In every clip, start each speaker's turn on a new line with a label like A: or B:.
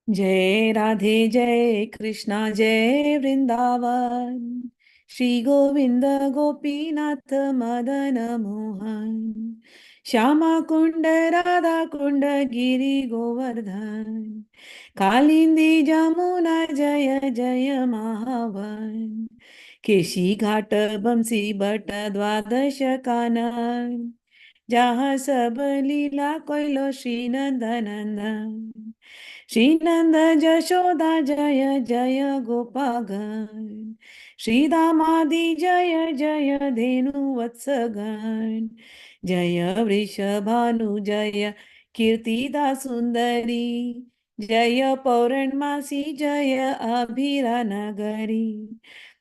A: जय राधे जय कृष्णा जय वृंदावन श्री गोविंद गोपीनाथ मदन मोहन श्यामा कुंड राधा कुंड गिरी गोवर्धन कालिंदी जमुना जय जय महावन केशी घाट बंसी बट द्वादश कानन जहाँ सब लीला कोइलो श्री नंदनंदन श्रीनंद जशोदा जय जय गोपागण श्रीदामादि जय जय धेनुवत्सगण जय वृषभानु जय कीर्तिदा सुंदरी जय पौर्णमासी जय अभिरा नगरी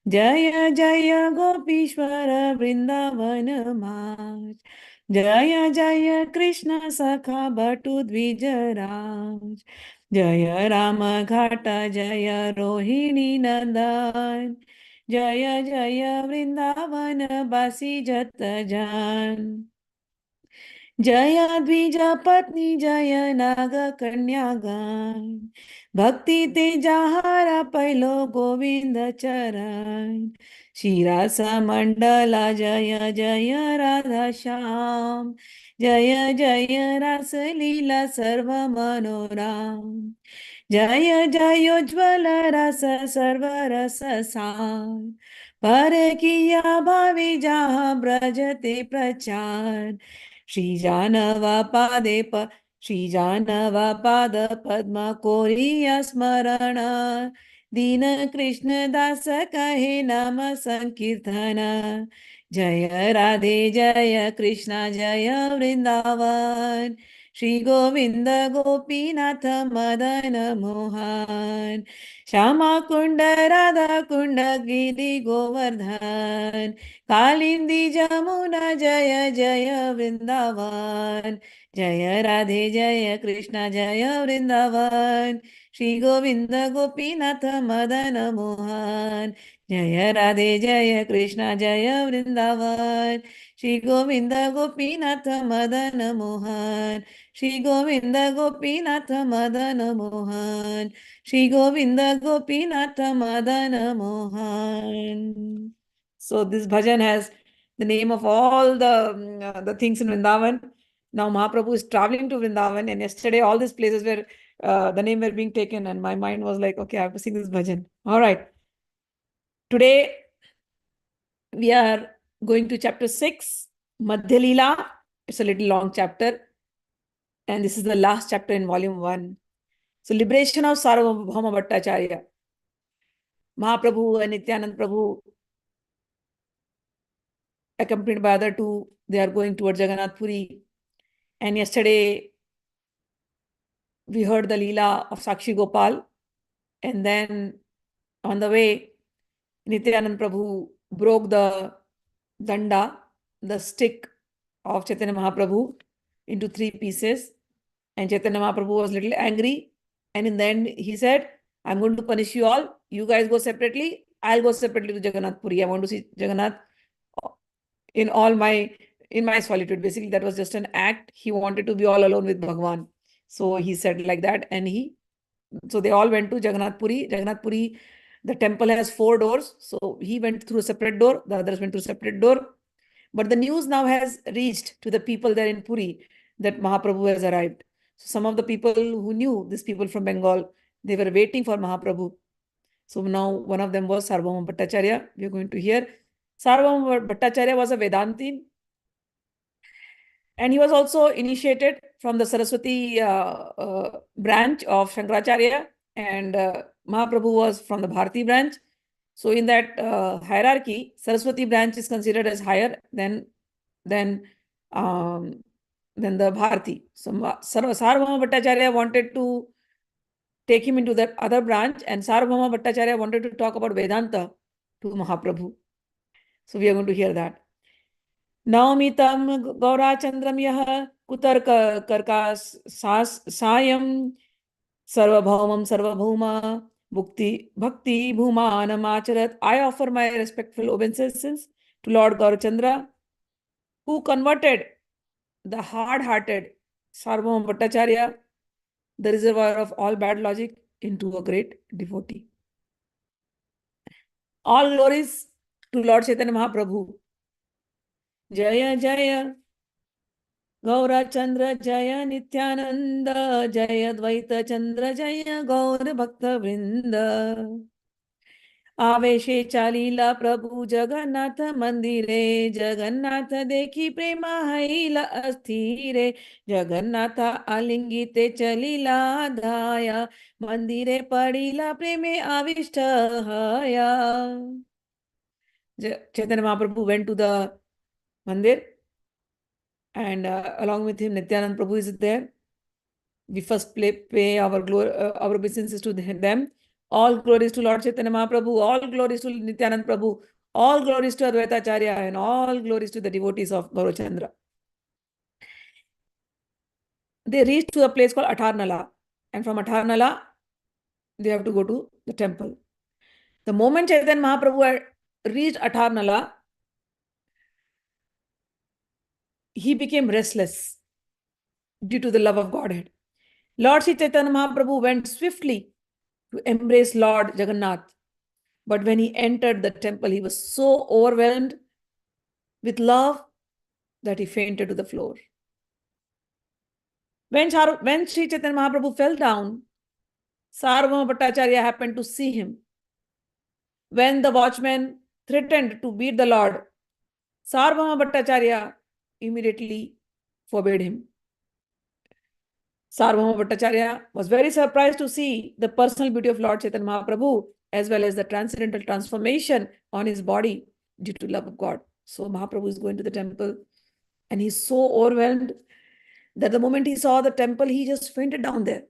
A: जय जय गोपीश्वर वृंदावन माज जय जय कृष्ण सखा बटु द्विजराज जय राम घाटा जय रोहिणी नंदन जय जय वृंदावन बासी जत जान जय द्विज पत्नी जय नाग कन्यागण भक्ति ते जहारा पैलो गोविंद चरण शिरास मंडला जय जय राधा श्याम जय जय रास लीला सर्व मनोराम जय जयोज्वल रस सर्व रस सार पर किया भावी जहाँ ब्रजते प्रचार श्री जानवा पादे श्री जानवा पाद पद्म कोरिया स्मरण दीन कृष्ण दास कहे नाम संकीर्तन जय राधे जय कृष्ण जय वृंदावन श्री गोविंद गोपीनाथ मदन मोहन श्यामा कुंड राधा कुंड गिरी गोवर्धन कालिंदी जमुना जय जय वृंदावन जय राधे जय कृष्ण जय वृंदावन श्री गोविंद गोपीनाथ मदन मोहन जय राधे जय कृष्ण जय Vrindavan Shri Govind Gopinath Madan Mohan Shri Govind Gopinath Madan Mohan Shri Govind Gopinath Madan Mohan. So this bhajan has the name of all the things in Vrindavan. Now Mahaprabhu is traveling to Vrindavan, and yesterday all these places were the name were being taken, and my mind was like, okay, I have to sing this bhajan. All right. Today we are going to chapter 6, Madhya-lila. It's a little long chapter, and this is the last chapter in volume 1. So liberation of Sārvabhauma Bhaṭṭācārya. Mahaprabhu and Nityanand Prabhu, accompanied by other two, they are going towards Jagannath Puri. And yesterday we heard the Leela of Sakshi Gopal. And then on the way, Nityanand Prabhu broke the danda, the stick of Chaitanya Mahaprabhu, into 3 pieces. And Chaitanya Mahaprabhu was a little angry. And in the end, he said, I'm going to punish you all. You guys go separately. I'll go separately to Jagannath Puri. I want to see Jagannath in my solitude. Basically, that was just an act. He wanted to be all alone with Bhagwan. So he said like that. And so they all went to Jagannath Puri. Jagannath Puri, the temple has 4 doors. So he went through a separate door. The others went through a separate door. But the news now has reached to the people there in Puri that Mahaprabhu has arrived. So some of the people who knew these people from Bengal, they were waiting for Mahaprabhu. So now one of them was Sarvhaum Bhattacharya. We are going to hear. Sarvbhaum Bhattacharya was a Vedantin. And he was also initiated from the Saraswati branch of Shankaracharya. And Mahaprabhu was from the Bharati branch. So in that hierarchy, Saraswati branch is considered as higher than the Bharati. So Sārvabhauma Bhattacharya wanted to take him into that other branch, and Sārvabhauma Bhattacharya wanted to talk about Vedanta to Mahaprabhu. So we are going to hear that. Naomitam Gaurachandram Yaha Kutar Karka Sayam Sarvabhaumam Sarvabhauma Bhakti Bhumanam Acharat. I offer my respectful obeisances to Lord Gaurachandra, who converted the hard-hearted Sarbhaum Bhattacharya, the reservoir of all bad logic, into a great devotee. All glories to Lord Chaitanya Mahaprabhu. Jaya Jaya Gaura Chandra Jaya Nityananda Jaya Dvaita Chandra Jaya Gaura Bhakta Vrinda आवेशे चालीला प्रभु जगन्नाथ मंदिरे जगन्नाथ देखी प्रेमा हैला अस्थिरे जगन्नाथ आलिंगिते चलीला धाया मंदिरे पड़ीला प्रेमे आविष्ट हया. Chaitanya Mahaprabhu went to the mandir and along with him Nityanand Prabhu is there. We first pay our our obeisances to them. All glories to Lord Chaitanya Mahaprabhu, all glories to Nityanand Prabhu, all glories to Advaita Acharya, and all glories to the devotees of Gaurachandra. They reached to a place called Atharnala, and from Atharnala, they have to go to the temple. The moment Chaitanya Mahaprabhu had reached Atharnala, he became restless due to the love of Godhead. Lord Sri Chaitanya Mahaprabhu went swiftly to embrace Lord Jagannath. But when he entered the temple, he was so overwhelmed with love that he fainted to the floor. When Sri Chaitanya Mahaprabhu fell down, Sarbhaum Bhattacharya happened to see him. When the watchman threatened to beat the Lord, Sarbhaum Bhattacharya immediately forbade him. Sarbhaum Bhattacharya was very surprised to see the personal beauty of Lord Chaitanya Mahaprabhu as well as the transcendental transformation on his body due to love of God. So Mahaprabhu is going to the temple and he's so overwhelmed that the moment he saw the temple, he just fainted down there.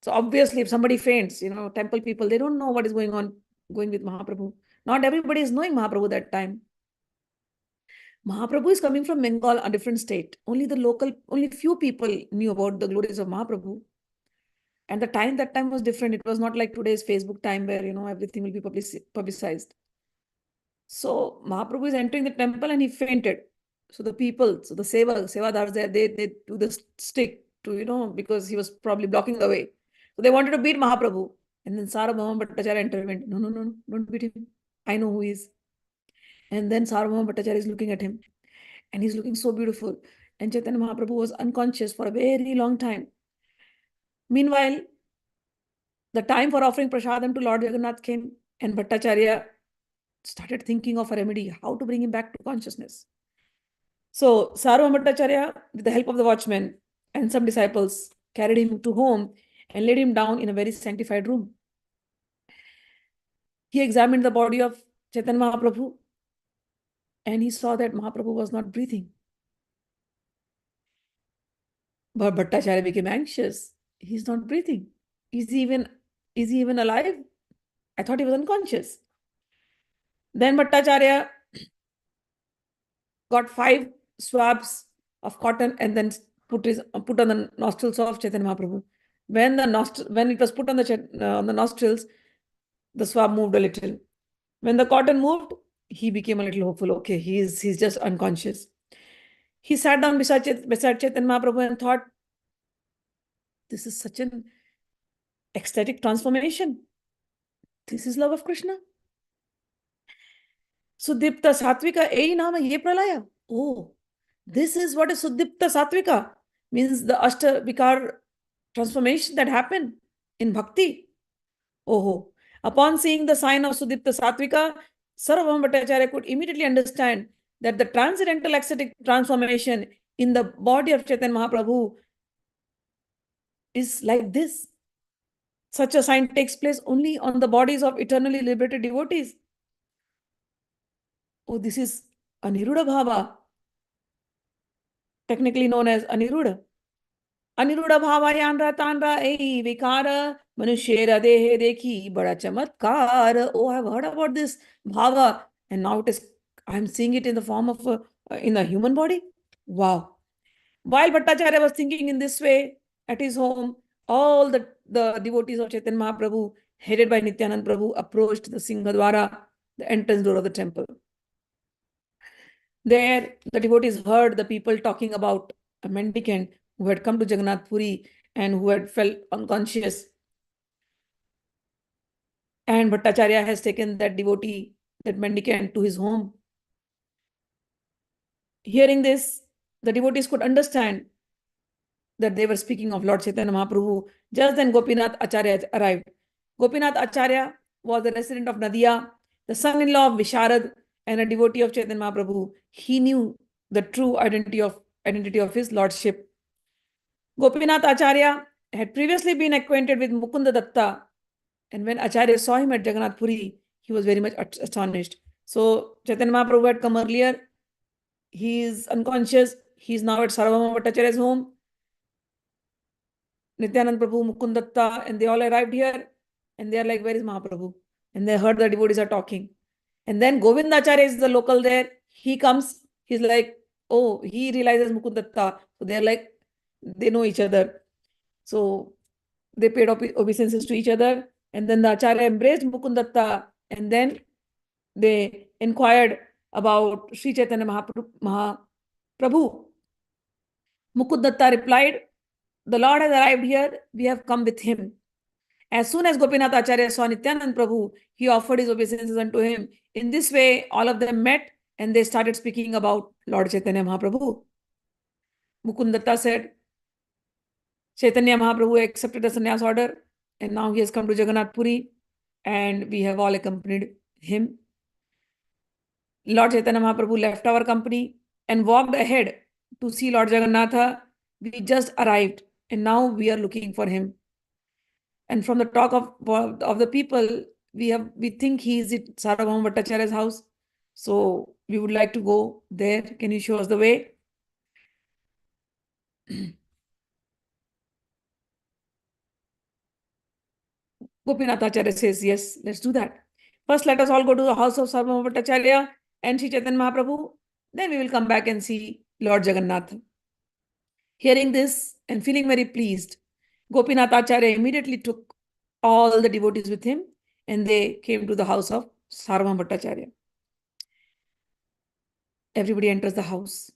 A: So obviously, if somebody faints, temple people, they don't know what is going with Mahaprabhu. Not everybody is knowing Mahaprabhu that time. Mahaprabhu is coming from Bengal, a different state. Only few people knew about the glories of Mahaprabhu. And that time was different. It was not like today's Facebook time where, everything will be publicized. So Mahaprabhu is entering the temple and he fainted. So the sevadars there, they do the stick to, because he was probably blocking the way. So they wanted to beat Mahaprabhu. And then Sarvabhauma Bhattacharya intervened. No, don't beat him. I know who he is. And then Sarvbhaum Bhattacharya is looking at him. And he's looking so beautiful. And Chaitanya Mahaprabhu was unconscious for a very long time. Meanwhile, the time for offering prasadam to Lord Jagannath came. And Bhattacharya started thinking of a remedy, how to bring him back to consciousness. So Sarvbhaum Bhattacharya, with the help of the watchman and some disciples, carried him to home and laid him down in a very sanctified room. He examined the body of Chaitanya Mahaprabhu and he saw that Mahaprabhu was not breathing. But Bhattacharya became anxious. He's not breathing. Is he even alive? I thought he was unconscious. Then Bhattacharya got 5 swabs of cotton and then put on the nostrils of Chaitanya Mahaprabhu. When it was put on the nostrils, the swab moved a little. When the cotton moved, he became a little hopeful. Okay, he's just unconscious. He sat down beside Chaitanya Mahaprabhu and thought, this is such an ecstatic transformation. This is love of Krishna. Suddipta Satvika ei nama ye pralaya. Oh, this is what is Suddipta Satvika. Means the ashtvikar transformation that happened in bhakti. Oh, upon seeing the sign of Suddipta Satvika, Sarvbhaum Bhattacharya could immediately understand that the transcendental ecstatic transformation in the body of Chaitanya Mahaprabhu is like this. Such a sign takes place only on the bodies of eternally liberated devotees. Oh, this is Aniruddha Bhava, technically known as Aniruddha. Aniruddha Bhava Yanra Tanra Ei Vikara Manushera Dehe Dekhi Bada Chamatkar. Oh, I've heard about this Bhava, and now I'm seeing it in the form of in a human body. Wow. While Bhattacharya was thinking in this way at his home, all the devotees of Chaitanya Mahaprabhu, headed by Nityanand Prabhu, approached the Singhadwara, the entrance door of the temple. There, the devotees heard the people talking about a mendicant who had come to Jagannath Puri and who had felt unconscious. And Bhattacharya has taken that devotee, that mendicant, to his home. Hearing this, the devotees could understand that they were speaking of Lord Chaitanya Mahaprabhu. Just then Gopinath Acharya arrived. Gopinath Acharya was a resident of Nadia, the son-in-law of Visharad and a devotee of Chaitanya Mahaprabhu. He knew the true identity of his lordship. Gopinath Acharya had previously been acquainted with Mukunda Datta, and when Acharya saw him at Jagannath Puri, he was very much astonished. So Chaitanya Mahaprabhu had come earlier. He is unconscious. He is now at Sārvabhauma Bhattacharya's home. Nityanand Prabhu, Mukund Datta, and they all arrived here. And they are like, where is Mahaprabhu? And they heard the devotees are talking. And then Govinda Acharya is the local there. He comes. He's like, oh, he realizes Mukund Datta. So they're like, they know each other. So they paid obeisances to each other. And then the Acharya embraced Mukund Datta. And then they inquired about Sri Chaitanya Mahaprabhu. Mukund Datta replied, the Lord has arrived here. We have come with him. As soon as Gopinath Acharya saw Nityanand Prabhu, he offered his obeisances unto him. In this way, all of them met and they started speaking about Lord Chaitanya Mahaprabhu. Mukund Datta said, Chaitanya Mahaprabhu accepted the sannyas order and now he has come to Jagannath Puri and we have all accompanied him. Lord Chaitanya Mahaprabhu left our company and walked ahead to see Lord Jagannatha. We just arrived and now we are looking for him. And from the talk of the people, we think he is at Sarvbhaum Bhattacharya's house. So we would like to go there. Can you show us the way? Gopinath Acharya says, yes, let's do that. First, let us all go to the house of Sarvbhaum Bhattacharya and Sri Chaitanya Mahaprabhu. Then we will come back and see Lord Jagannath. Hearing this and feeling very pleased, Gopinath Acharya immediately took all the devotees with him and they came to the house of Sarbhaum Bhattacharya. Everybody enters the house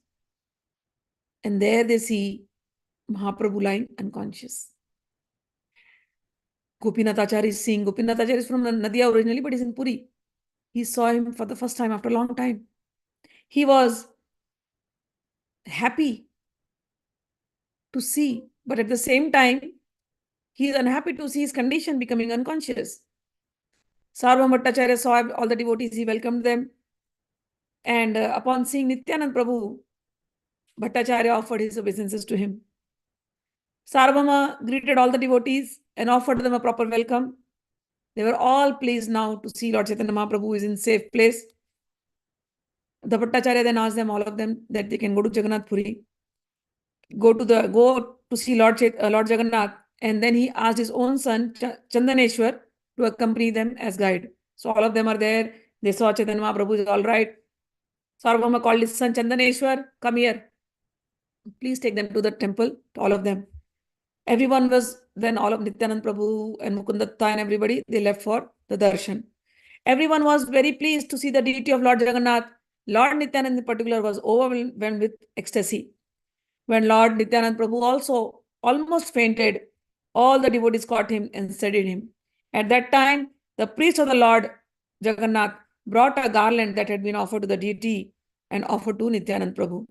A: and there they see Mahaprabhu lying unconscious. Gopinath Acharya is seeing. Gopinath Acharya is from Nadia originally, but he's in Puri. He saw him for the first time after a long time. He was happy to see, but at the same time, he is unhappy to see his condition becoming unconscious. Sarvbhaum Bhattacharya saw all the devotees, he welcomed them. And upon seeing Nityanand Prabhu, Bhattacharya offered his obeisances to him. Sārvabhauma greeted all the devotees and offered them a proper welcome. They were all pleased now to see Lord Chaitanya Mahaprabhu is in safe place. The Bhattacharya then asked them, all of them, that they can go to Jagannath Puri, go to see Lord Jagannath, and then he asked his own son Chandaneshwar to accompany them as guide. So all of them are there. They saw Chaitanya Mahaprabhu is all right. Sārvabhauma called his son Chandaneshwar, come here. Please take them to the temple, all of them. Everyone was, then all of Nityanand Prabhu and Mukund Datta and everybody, they left for the darshan. Everyone was very pleased to see the deity of Lord Jagannath. Lord Nityanand in particular was overwhelmed with ecstasy. When Lord Nityanand Prabhu also almost fainted, all the devotees caught him and steadied him. At that time, the priest of the Lord Jagannath brought a garland that had been offered to the deity and offered to Nityanand Prabhu.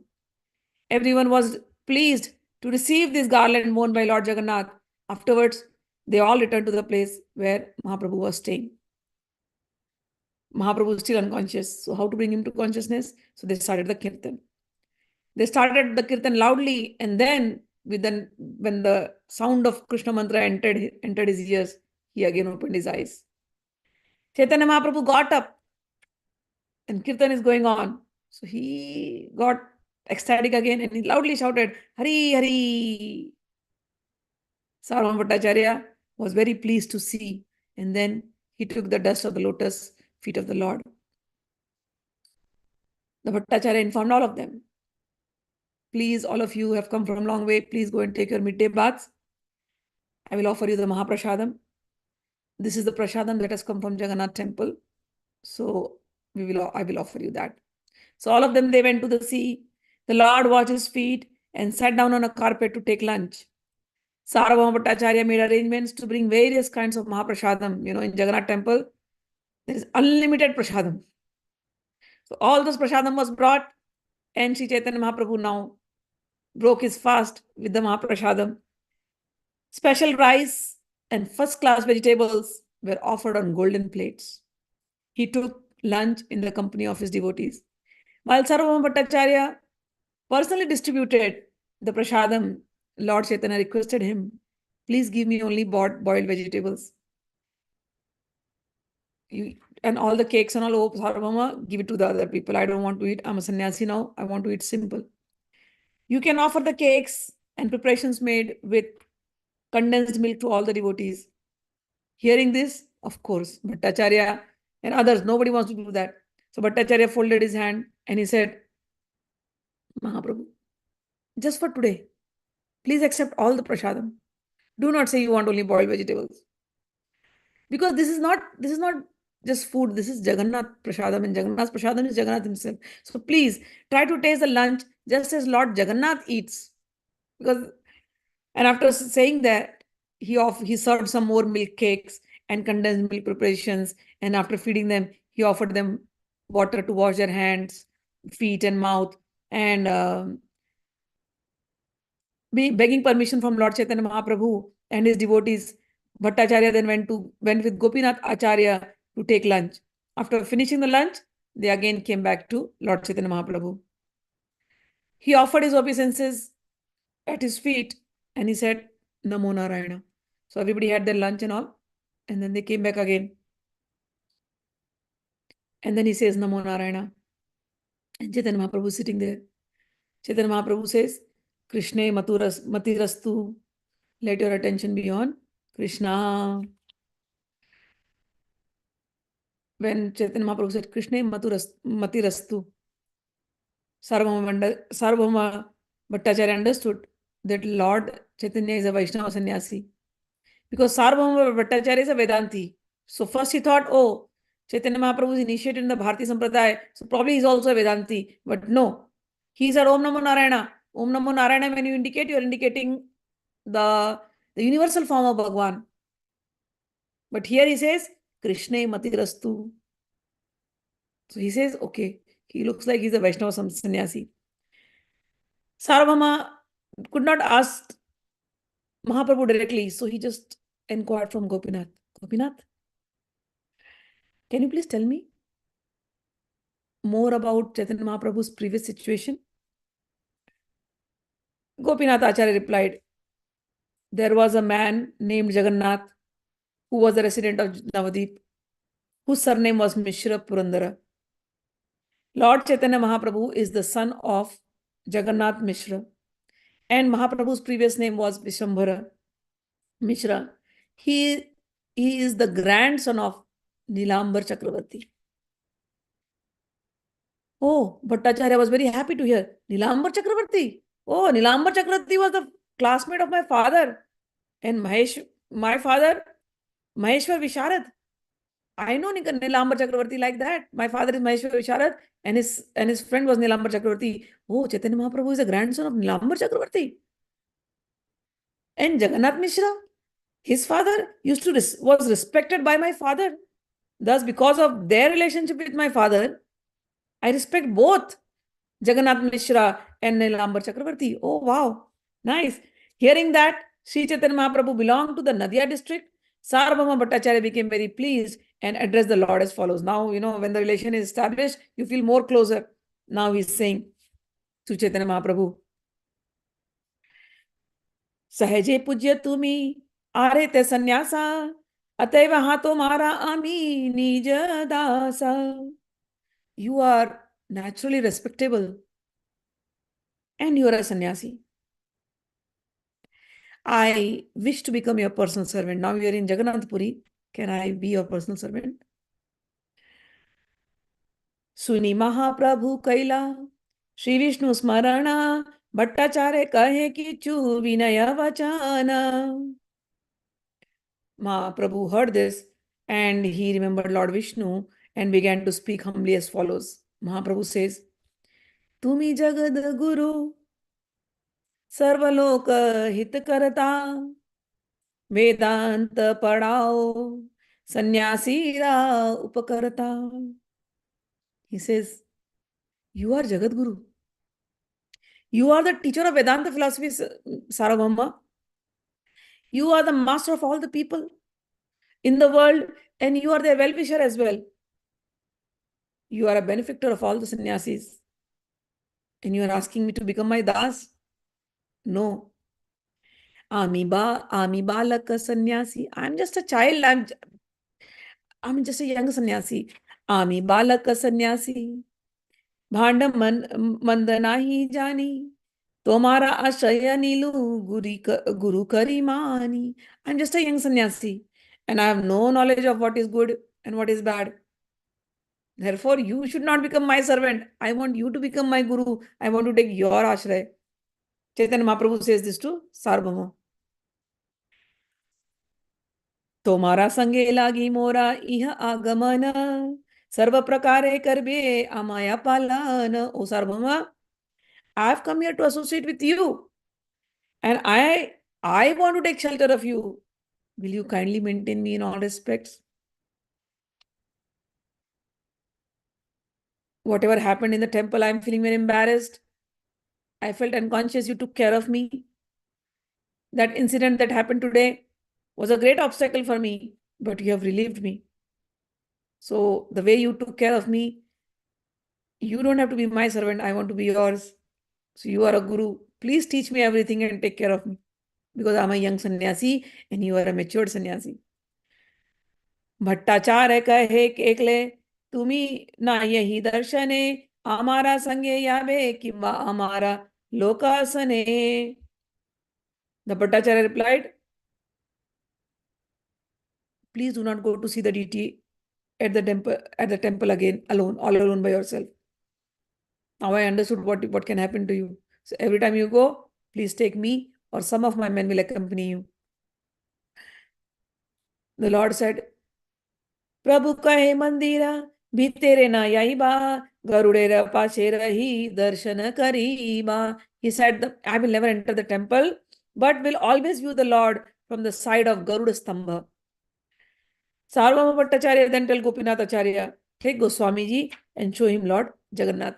A: Everyone was pleased to receive this garland worn by Lord Jagannath. Afterwards, they all returned to the place where Mahaprabhu was staying. Mahaprabhu is still unconscious. So how to bring him to consciousness? So they started the Keertan. They started the Keertan loudly, and then when the sound of Krishna mantra entered his ears, he again opened his eyes. Chaitanya Mahaprabhu got up and Keertan is going on. So he got ecstatic again and he loudly shouted, Hari, Hari. Sarvbhaum Bhattacharya was very pleased to see, and then he took the dust of the lotus feet of the Lord. The Bhattacharya informed all of them, please, all of you have come from a long way, please go and take your midday baths. I will offer you the Mahaprasadam. This is the prasadam that has come from Jagannath temple. So I will offer you that. So all of them, they went to the sea. The Lord washed his feet and sat down on a carpet to take lunch. Sārvabhauma Bhattācārya made arrangements to bring various kinds of Mahaprasadam. You know, in Jagannath temple, there is unlimited prasadam. So all those prasadam was brought, and Sri Chaitanya Mahaprabhu now broke his fast with the Mahaprasadam. Special rice and first-class vegetables were offered on golden plates. He took lunch in the company of his devotees. While Sarvbhaum Bhattacharya personally distributed the prasadam, Lord Chaitanya requested him, please give me only boiled vegetables. And all the cakes and all, oh, Sārvabhauma, give it to the other people. I don't want to eat. I'm a sannyasi now. I want to eat simple. You can offer the cakes and preparations made with condensed milk to all the devotees. Hearing this, of course, Bhattacharya and others, nobody wants to do that. So Bhattacharya folded his hand and he said, Mahaprabhu, just for today, please accept all the prasadam. Do not say you want only boiled vegetables. Because this is not just food, this is Jagannath prasadam, and Jagannath prasadam is Jagannath himself. So please try to taste the lunch just as Lord Jagannath eats. And after saying that, he served some more milk cakes and condensed milk preparations, and after feeding them, he offered them water to wash their hands, feet and mouth, and begging permission from Lord Chaitanya Mahaprabhu and his devotees. Bhattacharya then went with Gopinath Acharya to take lunch. After finishing the lunch, they again came back to Lord Chaitanya Mahaprabhu. He offered his obeisances at his feet and he said, Namo Narayana. So everybody had their lunch and all, and then they came back again. And then he says, Namo Narayana. And Chaitanya Mahaprabhu is sitting there. Chaitanya Mahaprabhu says, Krishna matirastu. Let your attention be on Krishna. When Chaitanya Mahaprabhu said, Krishna matirastu, Sarbhauma Bhattacharya understood that Lord Chaitanya is a Vaishnava sannyasi. Because Sarbhaum Bhattacharya is a Vedanti. So first he thought, oh, Chaitanya Mahaprabhu is initiated in the Bharati Sampradaya, so probably he's also a Vedanti. But no, he said Om Namo Narayana. Om Namo Narayana, when you indicate, you're indicating the universal form of Bhagwan. But here he says, Krishna matirastu. So he says, okay, he looks like he's a Vaishnava sannyasi. Sārvabhauma could not ask Mahaprabhu directly, so he just inquired from Gopinath. Gopinath, can you please tell me more about Chaitanya Mahaprabhu's previous situation? Gopinath Acharya replied, there was a man named Jagannath who was a resident of Navadip, whose surname was Mishra Purandara. Lord Chaitanya Mahaprabhu is the son of Jagannath Mishra, and Mahaprabhu's previous name was Vishambhara Mishra. He is the grandson of Nilambar Chakravarti. Oh, Bhattacharya was very happy to hear. Nilambar Chakravarti. Oh, Nilambar Chakravarti was the classmate of my father. And my father, Maheshwar Visharad. I know Nilambar Chakravarti like that. My father is Maheshwar Visharad and his friend was Nilambar Chakravarti. Oh, Chaitanya Mahaprabhu is a grandson of Nilambar Chakravarti. And Jagannath Mishra, his father was respected by my father. Thus, because of their relationship with my father, I respect both Jagannath Mishra and Nilambar Chakravarti. Oh, wow. Nice. Hearing that Sri Chaitanya Mahaprabhu belonged to the Nadia district, Sārvabhauma Bhattacharya became very pleased and addressed the Lord as follows. Now, when the relation is established, you feel more closer. Now he's saying to Chaitanya Mahaprabhu, Sahaje pujya tumi arete sannyasa ataiva hato mara ami nija dasa. You are naturally respectable and you are a sannyasi. I wish to become your personal servant. Now you are in Jagannath Puri. Can I be your personal servant? Suni Mahaprabhu Kaila, Shri Vishnu Smarana, Bhattacharya kahe kichu vinaya vachana. Mahaprabhu heard this and he remembered Lord Vishnu and began to speak humbly as follows. Mahaprabhu says, Tumi Jagad Guru, Sarvalok Hit Karata, वेदांत पढ़ाओ, sannyasi ra upakarta. He says, you are Jagat Guru. You are the teacher of Vedanta philosophy, Sārvabhauma. You are the master of all the people in the world, and you are their well-wisher as well. You are a benefactor of all the sannyasis. And you are asking me to become my das? No. Ami balaka sannyasi. I'm just a child. I'm just a young sannyasi. Ami balaka sannyasi. भांड मंद नाही जानी, तुम्हारा आश्रय नीलू गुरु करी मानी. I'm just a young sannyasi and I have no knowledge of what is good and what is bad. Therefore, you should not become my servant. I want you to become my guru. I want to take your ashray. Chaitanya Mahaprabhu says this to Sarbhauma. तुम्हारा संगे लागी मोरा इह आगमन, सर्व प्रकारे करबे अमाया पालन. O Sarbhauma, I have come here to associate with you and I want to take shelter of you. Will you kindly maintain me in all respects? Whatever happened in the temple, I'm feeling very embarrassed. I felt unconscious. You took care of me. That incident that happened today was a great obstacle for me, but you have relieved me. So the way you took care of me, you don't have to be my servant. I want to be yours. So you are a guru. Please teach me everything and take care of me, because I'm a young sannyasi and you are a matured sannyasi. Bhattacharya कहे एकले, तुम्ही ना यही दर्शने, आमारा संगे यावे किंवा आमारा लोकासने. The Bhattacharya replied, please do not go to see the deity at the temple again alone, all alone by yourself. Now I understood what can happen to you. So every time you go, please take me or some of my men will accompany you. The Lord said, प्रभु कहे मंदिरा भीतेरे ना यही बा, गरुड़े पाछे रही दर्शन करी बा. He said, I will never enter the temple, but will always view the Lord from the side of Garuda Stambha. Sarvbhaum Bhattacharya then tell Gopinath Acharya, take Goswami ji and show him Lord Jagannath.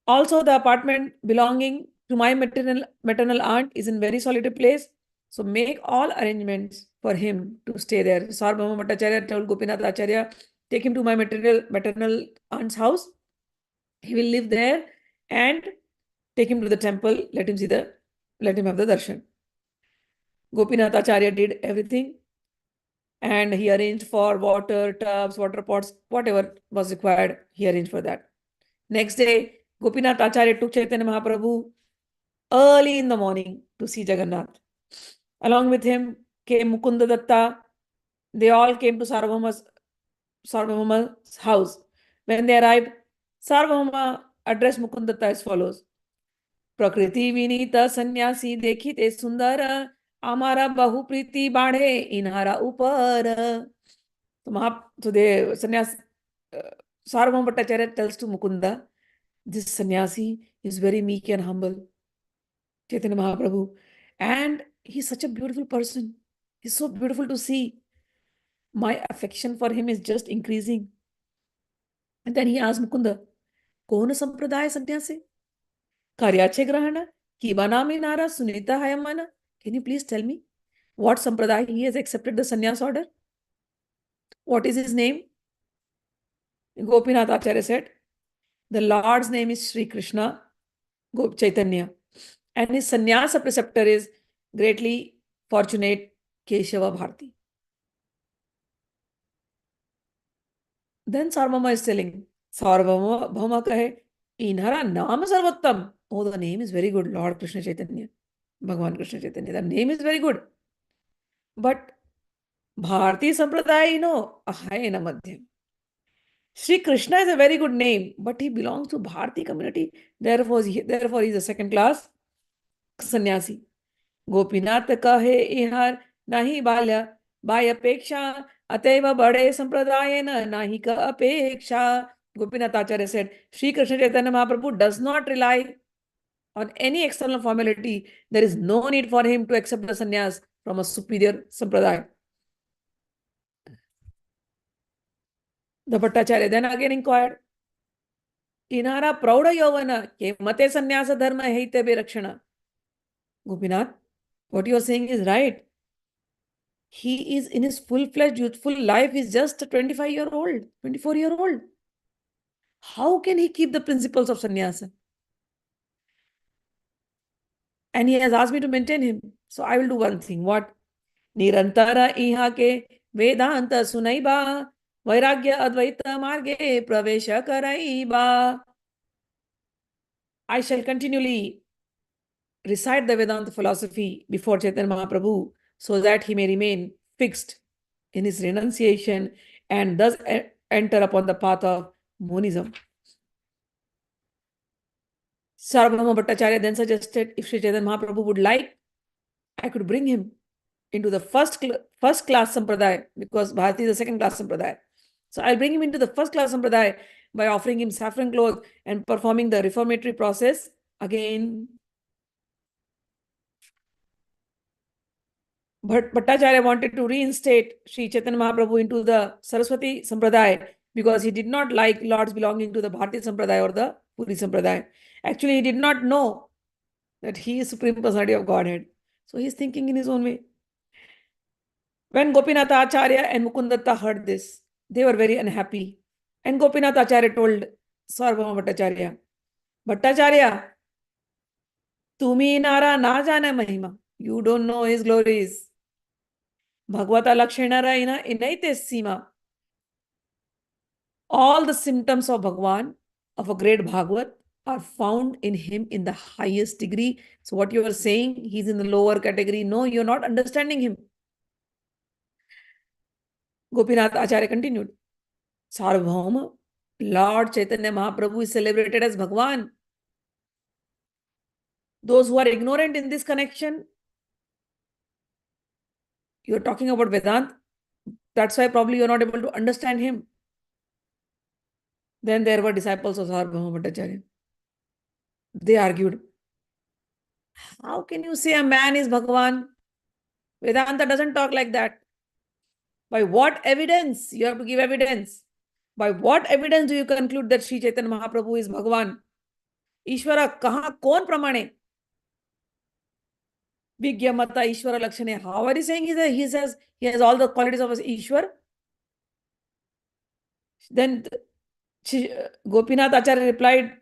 A: Also, the apartment belonging to my maternal aunt is in very solitary place. So make all arrangements for him to stay there. Sarbhaum Bhattacharya told Gopinath Acharya, take him to my maternal aunt's house. He will live there and take him to the temple. Let him have the darshan. Gopinath Acharya did everything and he arranged for water, tubs, water pots, whatever was required. He arranged for that. Next day, Gopinath Acharya took Chaitanya Mahaprabhu early in the morning to see Jagannath. Along with him came Mukunda Datta. They all came to Sārvabhauma's house. When they arrived, Sārvabhauma addressed Mukunda Datta as follows. Prakriti vinita sannyasi dekhite sundara, amara bahu priti badhe inhara upar. So the sannyasi, Sarbhaum Bhattacharya tells to Mukunda, this sannyasi is very meek and humble, Chaitanya Mahaprabhu. And he's such a beautiful person. He's so beautiful to see. My affection for him is just increasing. And then he asked Mukunda, Kona sampradaya sannyasi? Karyache grahana? Kibanami nara sunita hayamana? Can you please tell me what sampradaya he has accepted the sannyas order? What is his name? Gopinath Acharya said, the Lord's name is Sri Krishna Chaitanya. And his sannyasa preceptor is greatly fortunate Keshava Bharati. Then Sārvabhauma is telling, Sārvabhauma kahe, inhara naam sarvottam. Oh, the name is very good, Lord Krishna Chaitanya. Bhagavan Krishna Chaitanya. The name is very good. But Bharati Sampradaya, ahayena madhyam. Sri Krishna is a very good name, but he belongs to Bharati community. Therefore, he is a second class sannyasi. Gopinath kahe ihar nahi balya by apeksha ateva bade sampradayena nahi ka apeksha. Gopinath Acharya said, Sri Krishna Chaitanya Mahaprabhu does not rely on any external formality, there is no need for him to accept the sannyas from a superior sampradaya. The Bhattacharya then again inquired, Inara prauda yovana ke mate sannyasa dharma heite rakshana. Gopinath, what you are saying is right. He is in his full-fledged youthful life. He's just a 25-year-old, 24-year-old. How can he keep the principles of sannyasa? And he has asked me to maintain him. So I will do one thing. What? Nirantara iha ke vedanta sunaiba vairagya advaita marge pravesha karaiba. I shall continually recite the Vedanta philosophy before Chaitanya Mahaprabhu so that he may remain fixed in his renunciation and thus enter upon the path of monism. Sarbhaum Bhattacharya then suggested if Sri Chaitanya Mahaprabhu would like, I could bring him into the first class sampradaya, because Bharati is the second class sampradaya. So I'll bring him into the first class sampradaya by offering him saffron cloth and performing the reformatory process again. But Bhattacharya wanted to reinstate Sri Chaitanya Mahaprabhu into the Saraswati Sampradaya because he did not like lords belonging to the Bharati Sampradaya or the Puri Sampradaya. Actually, he did not know that he is Supreme Personality of Godhead. So he's thinking in his own way. When Gopinath Acharya and Mukundatta heard this, they were very unhappy. And Gopinath Acharya told Sārvabhauma Bhattacharya, Bhattacharya, tumi nara na jana mahima. You don't know his glories. Bhagavata Lakshanara inaite sima. All the symptoms of Bhagavan, of a great Bhagavat, are found in him in the highest degree. So what you are saying, he's in the lower category. No, you're not understanding him. Gopinath Acharya continued. Sarbhauma, Lord Chaitanya Mahaprabhu is celebrated as Bhagavan. Those who are ignorant in this connection, you're talking about Vedanta. That's why probably you're not able to understand him. Then there were disciples of Sarbhaum Bhattacharya. They argued, how can you say a man is Bhagavan? Vedanta doesn't talk like that. By what evidence? You have to give evidence. By what evidence do you conclude that Sri Chaitanya Mahaprabhu is Bhagavan? Ishvara kaha kon pramane? Vigyamata Ishvara Lakshane. How are you saying he has all the qualities of Ishwar? Then Gopinath Acharya replied,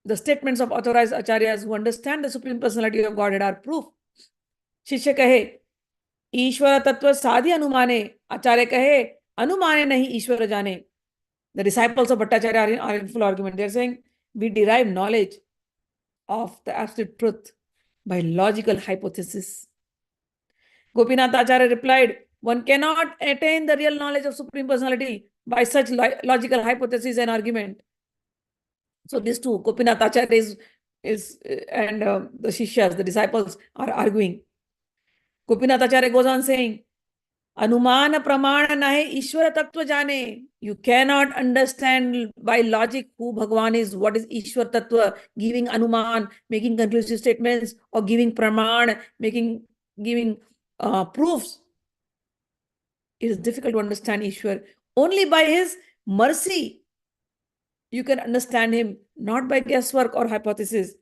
A: the statements of authorized acharyas who understand the Supreme Personality of Godhead are proof. शिष्य कहे ईश्वर तत्व साधि अनुमाने, आचार्य कहे अनुमाने नहीं ईश्वर जाने. The disciples of Bhattacharya are in full argument. They are saying we derive knowledge of the absolute truth by logical hypothesis. Gopinath Acharya replied, one cannot attain the real knowledge of Supreme Personality by such logical hypothesis and argument. So these two, Gopinath Acharya and the Shishyas, the disciples, are arguing. Gopinath Acharya goes on saying, Anumana pramana nahe Ishvara tattva jane. You cannot understand by logic who Bhagavan is, what is Ishvara tattva, giving anuman, making conclusive statements, or giving praman, giving proofs. It is difficult to understand Ishwar. Only by his mercy you can understand him, not by guesswork or hypothesis.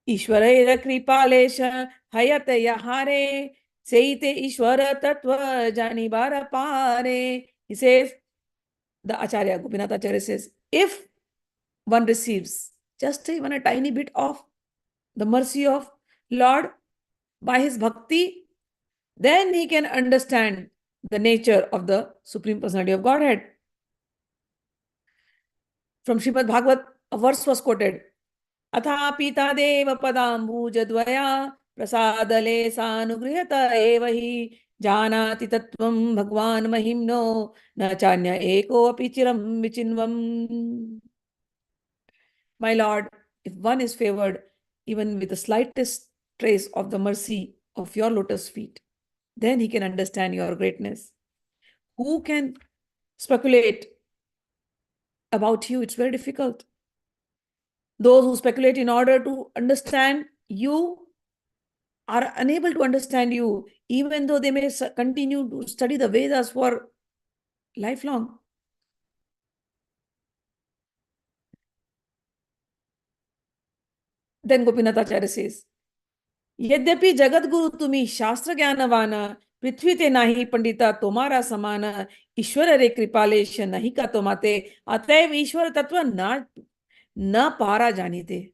A: Ishvara kripalesha hayate yahare seite Ishvara tattva jani bara pare. He says, the Acharya, Gopinath Acharya says, if one receives just even a tiny bit of the mercy of Lord by his bhakti, then he can understand the nature of the Supreme Personality of Godhead. From Srimad Bhagavat, a verse was quoted. Atha pita deva padambujadvaya prasadale sanugrihata evahi janati tattvam bhagwan mahimno nachanya eko apichiram vichinvam. My Lord, if one is favored even with the slightest trace of the mercy of your lotus feet, then he can understand your greatness. Who can speculate about you? It's very difficult. Those who speculate in order to understand you are unable to understand you, even though they may continue to study the Vedas for lifelong. Then Gopinath Acharya says, यद्यपि जगत गुरु तुम्ही शास्त्र ज्ञानवान पृथ्वी ते नाही पंडिता तुम्हारा समान ईश्वर रे कृपालेश नहीं का तुम्हाते अतएव ईश्वर तत्व न पारा जानीते.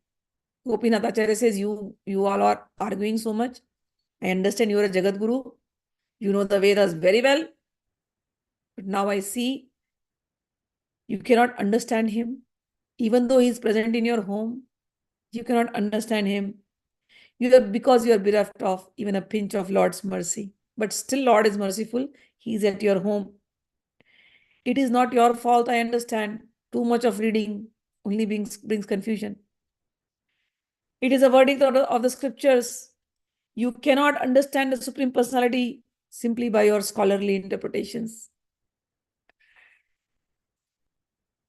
A: Gopinath Acharya says, you all are arguing so much. I understand you are a Jagat Guru. You know the Vedas very well. But now I see you cannot understand him. Even though he is present in your home, you cannot understand him. Because you are bereft of even a pinch of Lord's mercy. But still Lord is merciful. He is at your home. It is not your fault, I understand. Too much of reading only brings confusion. It is a verdict of the scriptures. You cannot understand the Supreme Personality simply by your scholarly interpretations.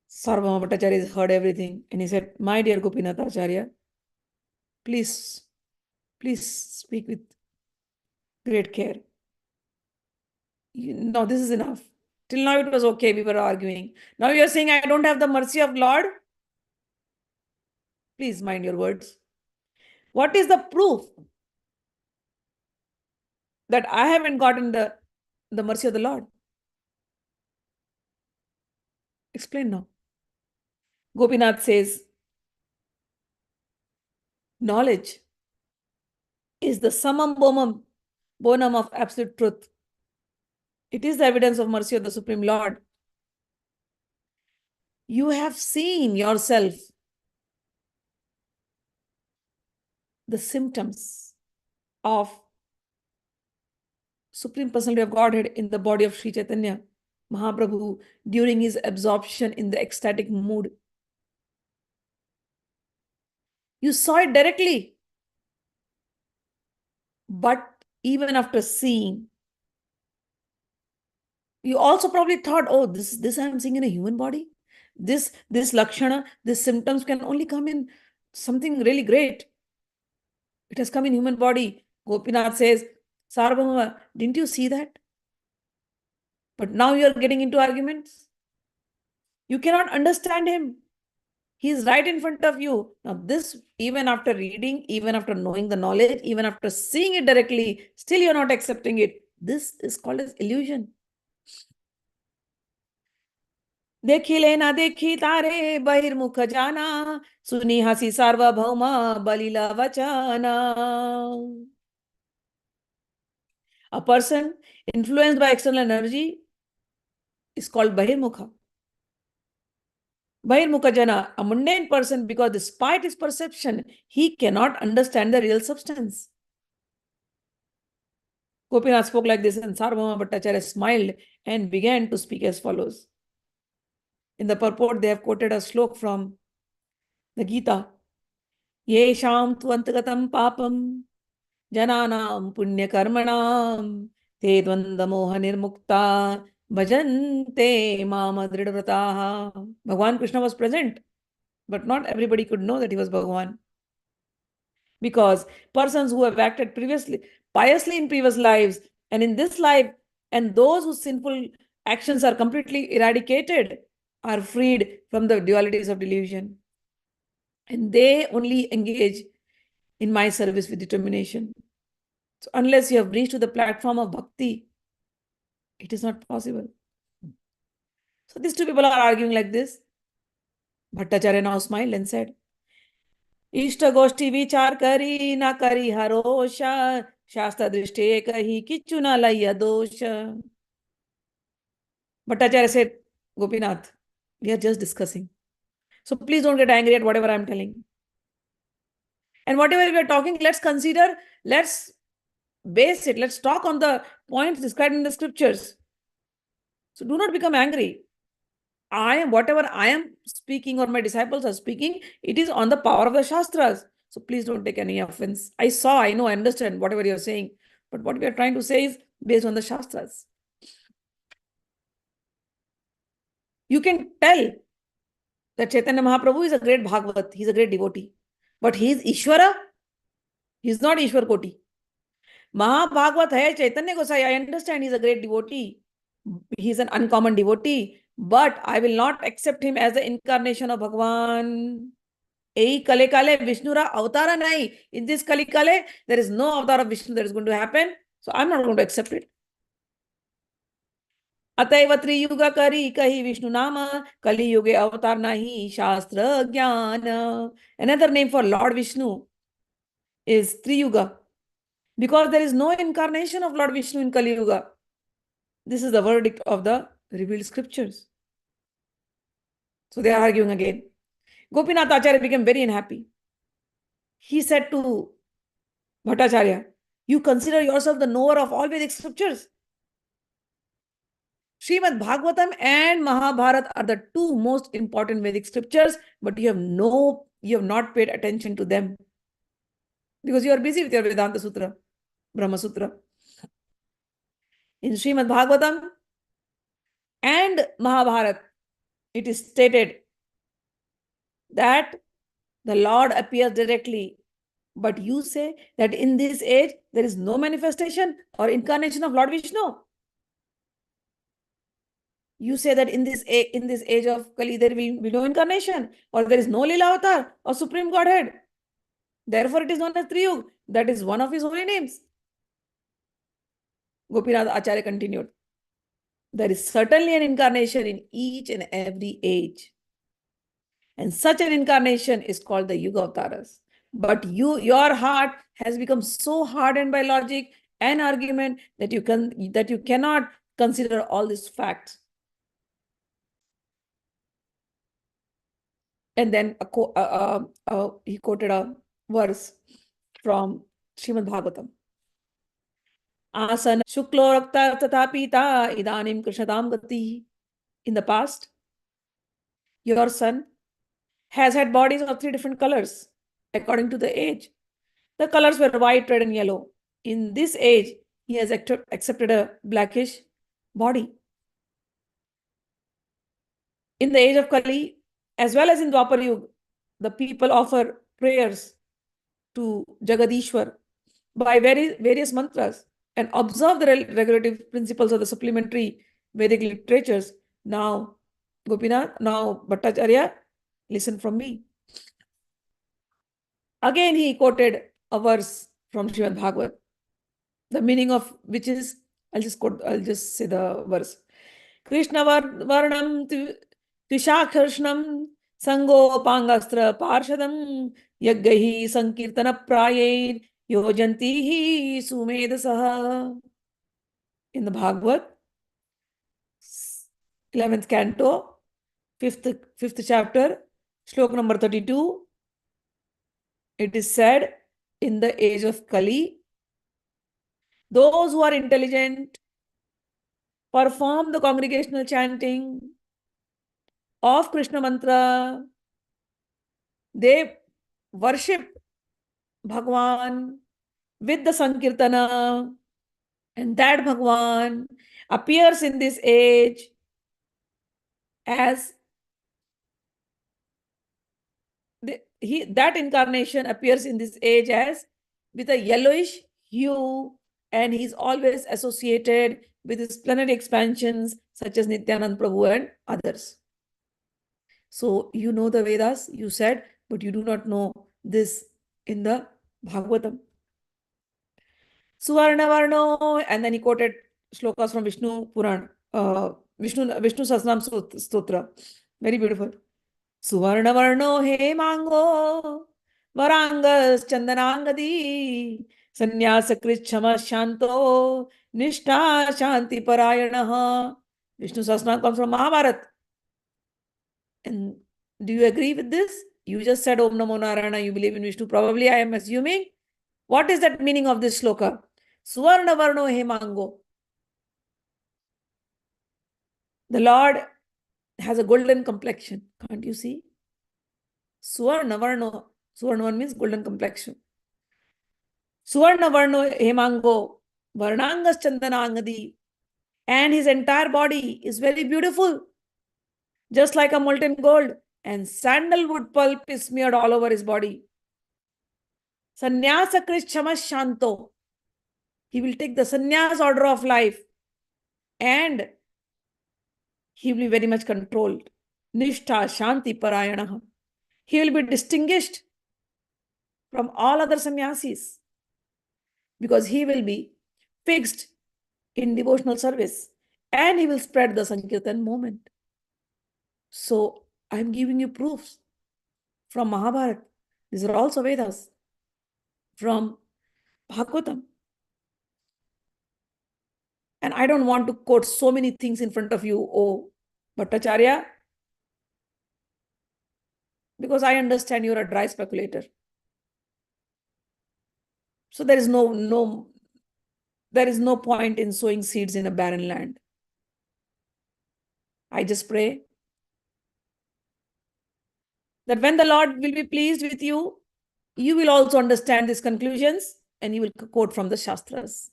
A: Sarbhaum Bhattacharya heard everything and he said, my dear Gopinath Acharya, please speak with great care. No, this is enough. Till now it was okay, we were arguing. Now you are saying I don't have the mercy of Lord? Please mind your words. What is the proof that I haven't gotten the mercy of the Lord? Explain now. Gopinath says, knowledge is the summum bonum of absolute truth. It is the evidence of mercy of the Supreme Lord. You have seen yourself the symptoms of Supreme Personality of Godhead in the body of Sri Chaitanya Mahaprabhu during his absorption in the ecstatic mood. You saw it directly. But even after seeing, you also probably thought, oh, this I am seeing in a human body. This lakshana, these symptoms can only come in something really great. It has come in human body. Gopinath says, Sārvabhauma, didn't you see that? But now you are getting into arguments. You cannot understand him. He is right in front of you. Now this, even after reading, even after knowing the knowledge, even after seeing it directly, still you're not accepting it. This is called as illusion. देखिले ना देखी तारे बहिर्मुख जाना सुनी हसी सार्वभौम Balilla वचना. A person influenced by external energy is called bahirmukha. Bahirmukha jana, a mundane person, because despite his perception, he cannot understand the real substance. Gopinath spoke like this, and Sarbhaum Bhattacharya smiled and began to speak as follows. In the purport, they have quoted a slok from the Gita. Yesham tvantagatam papam jananam punya karmanam te dvandamoha nirmukta bhajante mama dridvrataha. Bhagwan Krishna was present, but not everybody could know that he was Bhagwan. Because persons who have acted piously in previous lives and in this life, and those whose sinful actions are completely eradicated, are freed from the dualities of delusion. And they only engage in my service with determination. So unless you have reached to the platform of bhakti, it is not possible. So these two people are arguing like this. Bhattacharya now smiled and said, इष्ट गोष्ठी विचार करी ना करी हरोष शास्त्र दृष्टि कही किच्छु न लय दोष. Bhattacharya said, Gopinath, we are just discussing. So please don't get angry at whatever I'm telling. And whatever we are talking, let's consider, let's base it, let's talk on the points described in the scriptures. So do not become angry. Whatever I am speaking or my disciples are speaking, it is on the power of the Shastras. So please don't take any offense. I know, I understand whatever you're saying. But what we are trying to say is based on the Shastras. You can tell that Chaitanya Mahaprabhu is a great Bhagavat, he's a great devotee. But he is Ishvara, he is not Ishwar Koti. Mahabhagavat hai Chaitanya Gosai, I understand he's a great devotee. He's an uncommon devotee, but I will not accept him as the incarnation of Bhagavan. Ei kale kale Vishnura avatara nahi. In this kali kale, there is no avatar of Vishnu that is going to happen. So I'm not going to accept it. अतएव त्रियुग करी कही विष्णु नाम कली युगे अवतार नहीं शास्त्र ज्ञान. Another name for Lord Vishnu is Triyuga, because there is no incarnation of Lord Vishnu in Kali Yuga. This is the verdict of the revealed scriptures. So they are arguing again. Gopinath Acharya became very unhappy. He said to Bhattacharya, you consider yourself the knower of all Vedic scriptures. Srimad Bhagavatam and Mahabharata are the two most important Vedic scriptures, but you have not paid attention to them because you are busy with your Vedanta Sutra, Brahma Sutra. In Srimad Bhagavatam and Mahabharata, it is stated that the Lord appears directly. But you say that in this age, there is no manifestation or incarnation of Lord Vishnu. You say that in this age of Kali, there will be no incarnation, or there is no Lila avatar or Supreme Godhead. Therefore, it is known as Triyug. That is one of his holy names. Gopinath Acharya continued. There is certainly an incarnation in each and every age. And such an incarnation is called the Yuga Avtaras. But your heart has become so hardened by logic and argument that you cannot consider all these facts. And then he quoted a verse from Srimad Bhagavatam. Asana shuklo rakta tatha pita idanim krishnadam gati. In the past, your son has had bodies of 3 different colors according to the age. The colors were white, red, and yellow. In this age, he has accepted a blackish body. In the age of Kali, as well as in Dwapar Yuga, the people offer prayers to Jagadishwar by various mantras and observe the regulative principles of the supplementary Vedic literatures. Now, Bhattacharya, listen from me. Again, he quoted a verse from Srimad Bhagavatam, the meaning of which is, I'll just say the verse. Krishna varnam tvishakshnam sangopangastra parshadam yaggahi sankirtana prayaid yojantihi sumedasaha. In the Bhagavad, 11th canto, 5th chapter, shlok number 32, it is said, in the age of Kali, those who are intelligent perform the congregational chanting of Krishna mantra. They worship Bhagwan with the Sankirtana, and that Bhagwan appears in this age as that incarnation appears in this age as with a yellowish hue, and he's always associated with his planetary expansions such as Nityanand Prabhu and others. So you know the Vedas, you said, but you do not know this in the Bhagavatam. Suvarna Varno, and then he quoted shlokas from Vishnu Puran, Vishnu Sahasranam Stotra. Very beautiful. Suvarna Varno he mango varangas chandanangadi sannyasa krichama shanto nishta shanti parayanaha. Vishnu Sahasranam comes from Mahabharata. And do you agree with this? You just said Om Namo Narayana, you believe in Vishnu. Probably I am assuming. What is that meaning of this sloka? Suvarna Varno he mango. The Lord has a golden complexion. Can't you see? Suvarna Varno. Suvarna means golden complexion. Suvarna Varno Hemango, Varnangas Chandanangadi, and his entire body is very beautiful, just like a molten gold. and sandalwood pulp is smeared all over his body. Sannyasa Krishchamas Shanto. He will take the sannyas order of life and he will be very much controlled. Nishtha Shanti Parayanaha. He will be distinguished from all other sannyasis because he will be fixed in devotional service and he will spread the Sankirtan movement. So I am giving you proofs from Mahabharata. These are also Vedas. From Bhagavatam. And I don't want to quote so many things in front of you, oh Bhattacharya, because I understand you're a dry speculator. So there is no point in sowing seeds in a barren land. I just pray that when the Lord will be pleased with you, you will also understand these conclusions and you will quote from the Shastras.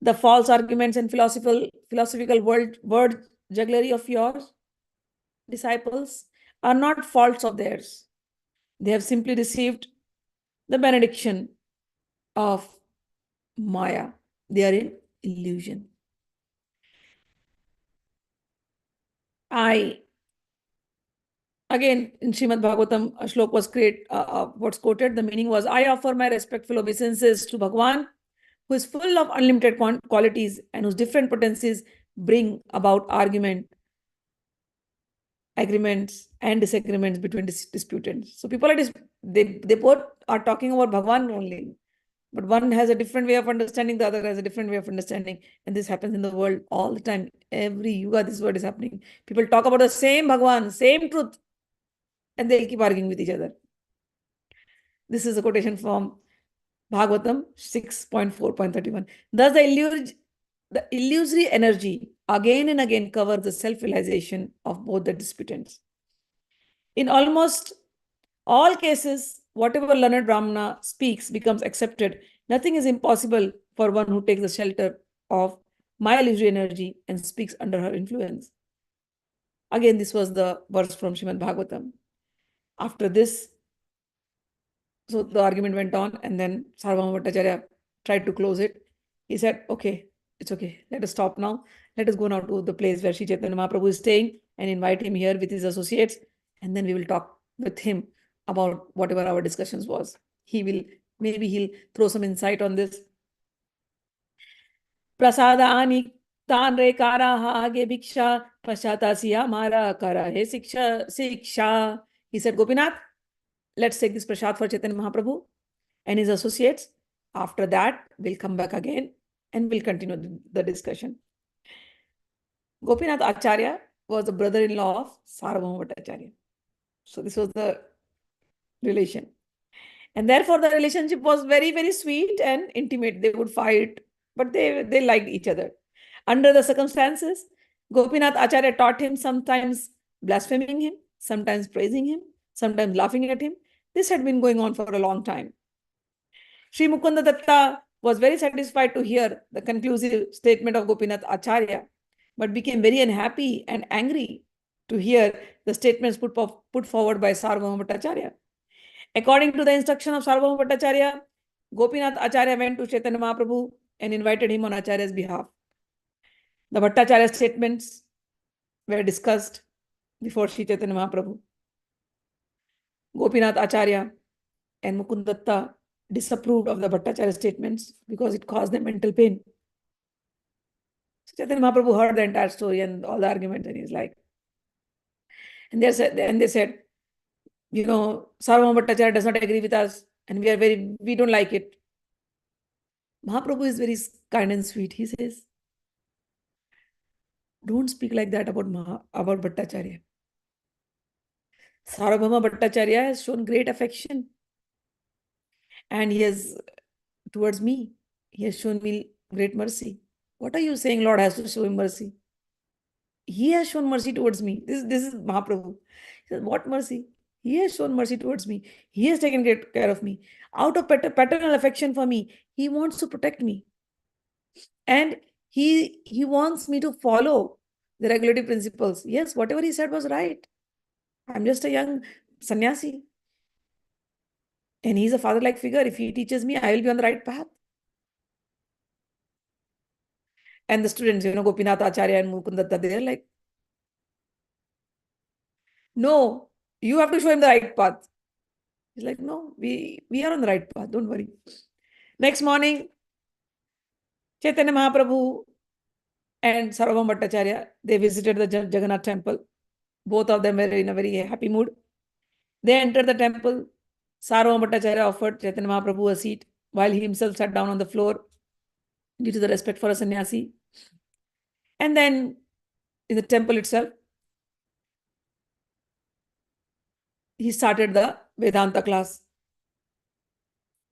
A: The false arguments and philosophical word jugglery of your disciples are not faults of theirs. They have simply received the benediction of Maya. They are in illusion. Again, in Srimad Bhagavatam, a shlok was what's quoted. The meaning was, I offer my respectful obeisances to Bhagwan, who is full of unlimited qualities and whose different potencies bring about agreements and disagreements between disputants. So people they both are talking about Bhagwan only, but one has a different way of understanding, the other has a different way of understanding, and this happens in the world all the time. Every yuga, this word is happening. People talk about the same Bhagwan, same truth, and they'll keep arguing with each other. This is a quotation from Bhagavatam 6.4.31. Thus, the illusory energy again and again covers the self-realization of both the disputants. In almost all cases, whatever learned Brahmana speaks becomes accepted. Nothing is impossible for one who takes the shelter of my illusory energy and speaks under her influence. Again, this was the verse from Srimad Bhagavatam. After this, so the argument went on, and then Sarvbhaum Bhattacharya tried to close it. He said, okay, it's okay. Let us stop now. Let us go now to the place where Sri Chaitanya Mahaprabhu is staying and invite him here with his associates. And then we will talk with him about whatever our discussions was. Maybe he'll throw some insight on this. Prasada ani tan re kara hage bhiksha pashata siya mara kara he siksha. He said, Gopinath, let's take this prasad for Chaitanya Mahaprabhu and his associates. After that, we'll come back again and we'll continue the discussion. Gopinath Acharya was the brother-in-law of Sārvabhauma Bhattacharya. So this was the relation. And therefore, the relationship was very, very sweet and intimate. They would fight, but they liked each other. Under the circumstances, Gopinath Acharya taught him, sometimes blaspheming him, sometimes praising him, sometimes laughing at him. This had been going on for a long time. Sri Mukunda Datta was very satisfied to hear the conclusive statement of Gopinath Acharya, but became very unhappy and angry to hear the statements put forward by Sarvbhaum Bhattacharya. According to the instruction of Sarvbhaum Bhattacharya, Gopinath Acharya went to Chaitanya Mahaprabhu and invited him on Acharya's behalf. The Bhattacharya statements were discussed before Sri Chaitanya Mahaprabhu. Gopinath Acharya and Mukund Datta disapproved of the Bhattacharya statements because it caused them mental pain. So Chaitanya Mahaprabhu heard the entire story and all the arguments, and he's like, and they said, you know, Sarvbhaum Bhattacharya does not agree with us, and we don't like it. Mahaprabhu is very kind and sweet. He says, don't speak like that about Bhattacharya. Sārvabhauma Bhattacharya has shown great affection, and towards me, he has shown me great mercy. What are you saying, Lord has to show him mercy? He has shown mercy towards me. This is Mahaprabhu. He says, what mercy? He has shown mercy towards me. He has taken great care of me. Out of paternal affection for me, he wants to protect me. And he wants me to follow the regulative principles. Yes, whatever he said was right. I'm just a young sannyasi. And he's a father-like figure. If he teaches me, I will be on the right path. And the students, Gopinath Acharya and Mukundatta, they're like, no, you have to show him the right path. He's like, no, we are on the right path. Don't worry. Next morning, Chaitanya Mahaprabhu and Sarvbhaum Bhattacharya, they visited the Jagannath temple. Both of them were in a very happy mood. They entered the temple. Sārvabhauma Bhattacharya offered Chaitanya Mahaprabhu a seat while he himself sat down on the floor due to the respect for a sannyasi. And then in the temple itself, he started the Vedanta class.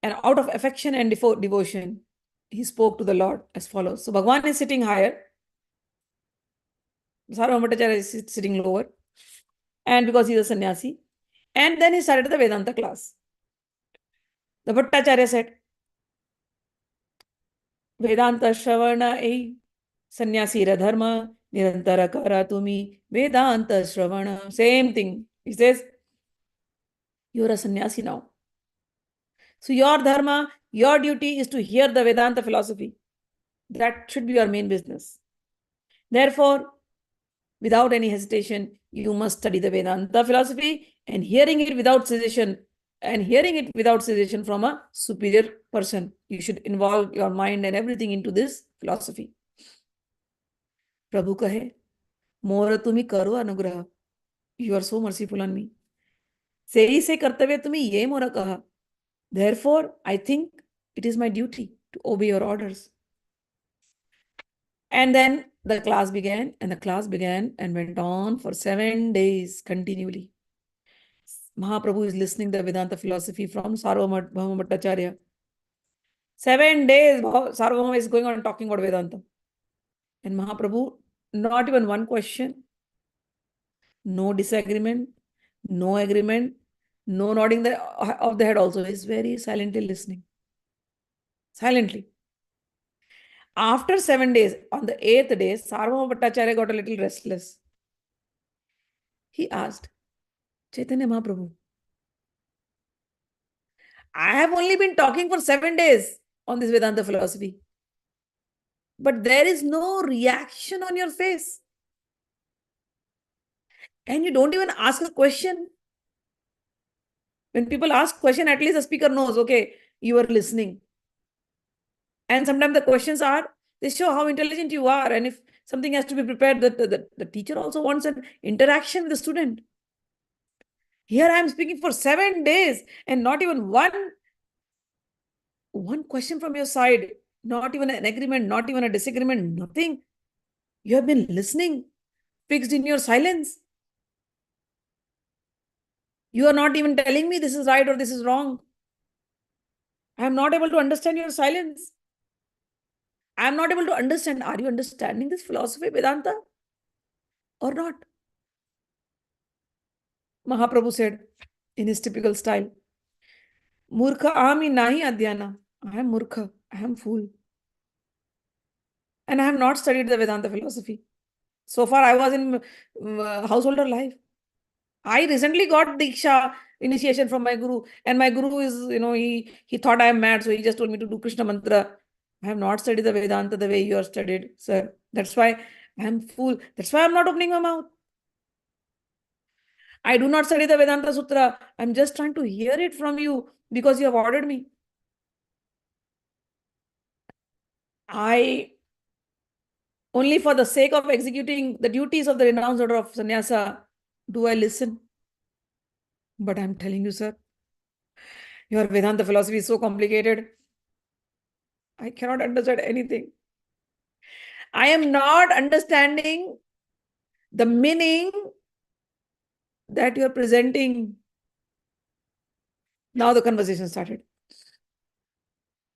A: And out of affection and devotion, he spoke to the Lord as follows. So Bhagwan is sitting higher. Sārvabhauma Bhattacharya is sitting lower. And because he is a sannyasi. And then he started the Vedanta class. The Bhattacharya said, Vedanta Shravana ei sannyasi ra dharma nirantara kara tumi Vedanta Shravana. Same thing. He says, you're a sannyasi now. So your dharma, your duty is to hear the Vedanta philosophy. That should be your main business. Therefore, without any hesitation, you must study the Vedanta philosophy and hearing it without cessation from a superior person. You should involve your mind and everything into this philosophy. Prabhu kahe, Mora tumi karo anugraha. You are so merciful on me. Sei se kartavya tumi ye mora kaha. Therefore, I think it is my duty to obey your orders. And then the class began and went on for 7 days continually. Mahaprabhu is listening to the Vedanta philosophy from Sārvabhauma Bhattacārya. 7 days, Sārvabhauma is going on talking about Vedanta. And Mahaprabhu, not even one question, no disagreement, no agreement, no nodding of the head also. Is very silently listening. Silently. After 7 days, on the 8th day, Sārvabhauma Bhattacārya got a little restless. He asked, Chaitanya Mahaprabhu, I have only been talking for 7 days on this Vedanta philosophy. But there is no reaction on your face. And you don't even ask a question. When people ask question, at least the speaker knows, okay, you are listening. And sometimes the questions are, they show how intelligent you are. And if something has to be prepared, the teacher also wants an interaction with the student. Here I am speaking for 7 days and not even one question from your side, not even an agreement, not even a disagreement, nothing. You have been listening, fixed in your silence. You are not even telling me this is right or this is wrong. I am not able to understand your silence. I am not able to understand. Are you understanding this philosophy, Vedanta, or not? Mahaprabhu said in his typical style, Murkha ami nahi adhyana. I am murkha. I am fool. And I have not studied the Vedanta philosophy. So far, I was in householder life. I recently got Diksha initiation from my guru, and my guru is, he thought I am mad, so he just told me to do Krishna mantra. I have not studied the Vedanta the way you are studied, sir. That's why I am fool. That's why I'm not opening my mouth. I do not study the Vedanta Sutra. I'm just trying to hear it from you because you have ordered me. I, only for the sake of executing the duties of the renounced order of sannyasa, do I listen. But I'm telling you, sir, your Vedanta philosophy is so complicated. I cannot understand anything. I am not understanding the meaning that you are presenting. Now the conversation started.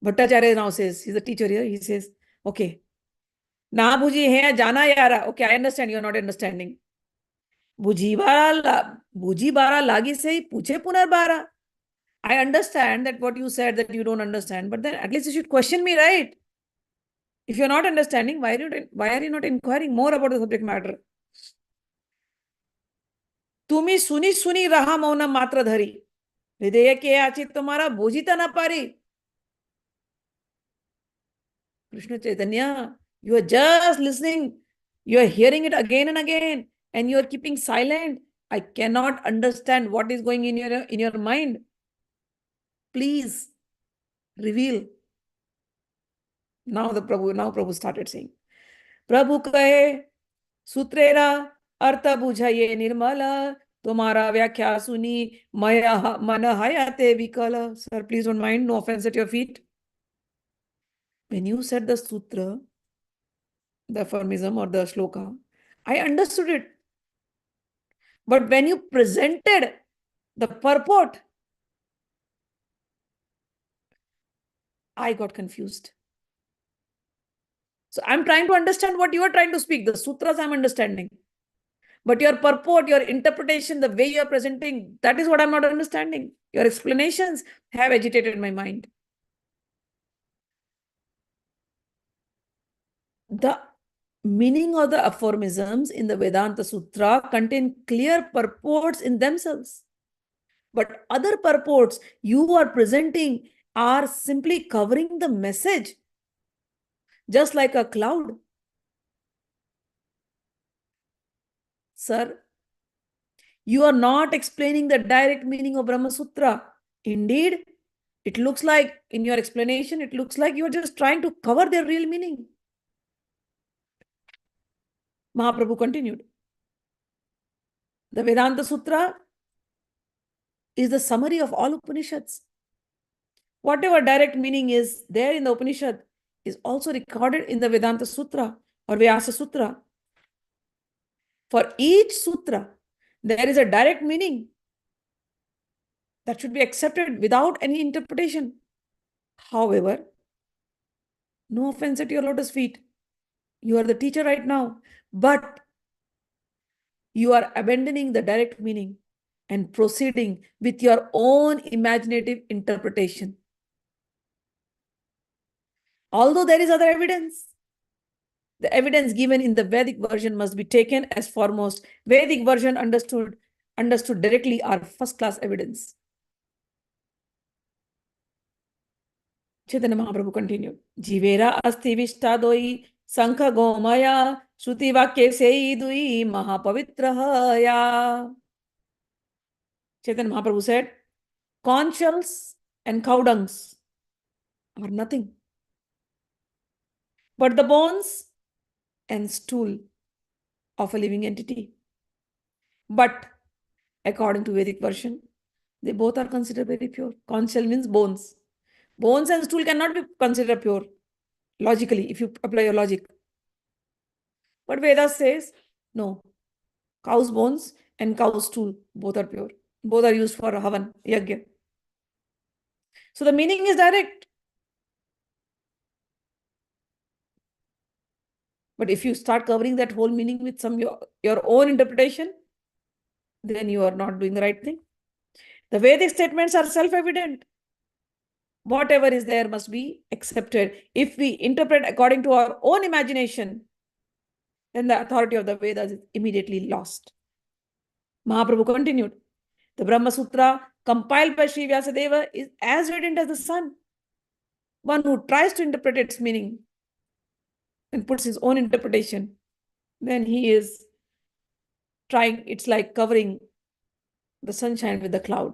A: Bhattacharya now says, he's the teacher here, he says, okay, na bhuji hai jana yara. Okay, I understand, you're not understanding. Bhuji bara lagi se puche punar bara. I understand that what you said that you don't understand, but then at least you should question me, right? If you're not understanding, why are you not inquiring more about the subject matter? तुम्ही सुनी सुनी रहा मौन मात्र धरी, हृदय के आची तुम्हारा बोझिता न पारी. Krishna Chaitanya, you are just listening, you are hearing it again and again, and you are keeping silent. I cannot understand what is going in your mind. Please reveal. Now Prabhu started saying, Prabhu kahe सूत्रेरा अर्थ बुझाइए निर्मल, तुम्हारा व्याख्या सुनी मन हयाते विकल. Sir, please don't mind, no offense at your feet. When you said the sutra, the aphorism or the shloka, I understood it. But when you presented the purport, I got confused. So I'm trying to understand what you are trying to speak. The sutras I'm understanding. But your purport, your interpretation, the way you are presenting, that is what I'm not understanding. Your explanations have agitated my mind. The meaning of the aphorisms in the Vedanta Sutra contain clear purports in themselves. But other purports you are presenting are simply covering the message, just like a cloud. Sir, you are not explaining the direct meaning of Brahma Sutra. Indeed, it looks like, in your explanation, it looks like you are just trying to cover their real meaning. Mahaprabhu continued. The Vedanta Sutra is the summary of all Upanishads. Whatever direct meaning is there in the Upanishad is also recorded in the Vedanta Sutra or Vyasa Sutra. For each sutra, there is a direct meaning that should be accepted without any interpretation. However, no offense at your lotus feet. You are the teacher right now, but you are abandoning the direct meaning and proceeding with your own imaginative interpretation. Although there is other evidence, the evidence given in the Vedic version must be taken as foremost. Vedic version understood directly are first-class evidence. Chaitanya Mahaprabhu continued. Jivera asti vishtadoi sankha gomaya shruti vakye seidui mahapavitrahaya. Chaitanya Mahaprabhu said, conch shells and cow dungs are nothing but the bones and stool of a living entity. But according to Vedic version, they both are considered very pure. Conch shell means bones. Bones and stool cannot be considered pure logically if you apply your logic. But Vedas says, no, cow's bones and cow's stool, both are pure. Both are used for havan, yagya. So the meaning is direct. But if you start covering that whole meaning with your own interpretation, then you are not doing the right thing. The Vedic statements are self-evident. Whatever is there must be accepted. If we interpret according to our own imagination, then the authority of the Vedas is immediately lost. Mahaprabhu continued. The Brahma Sutra compiled by Sri Vyasadeva is as radiant as the sun. One who tries to interpret its meaning and puts his own interpretation, then he is trying, it's like covering the sunshine with the cloud.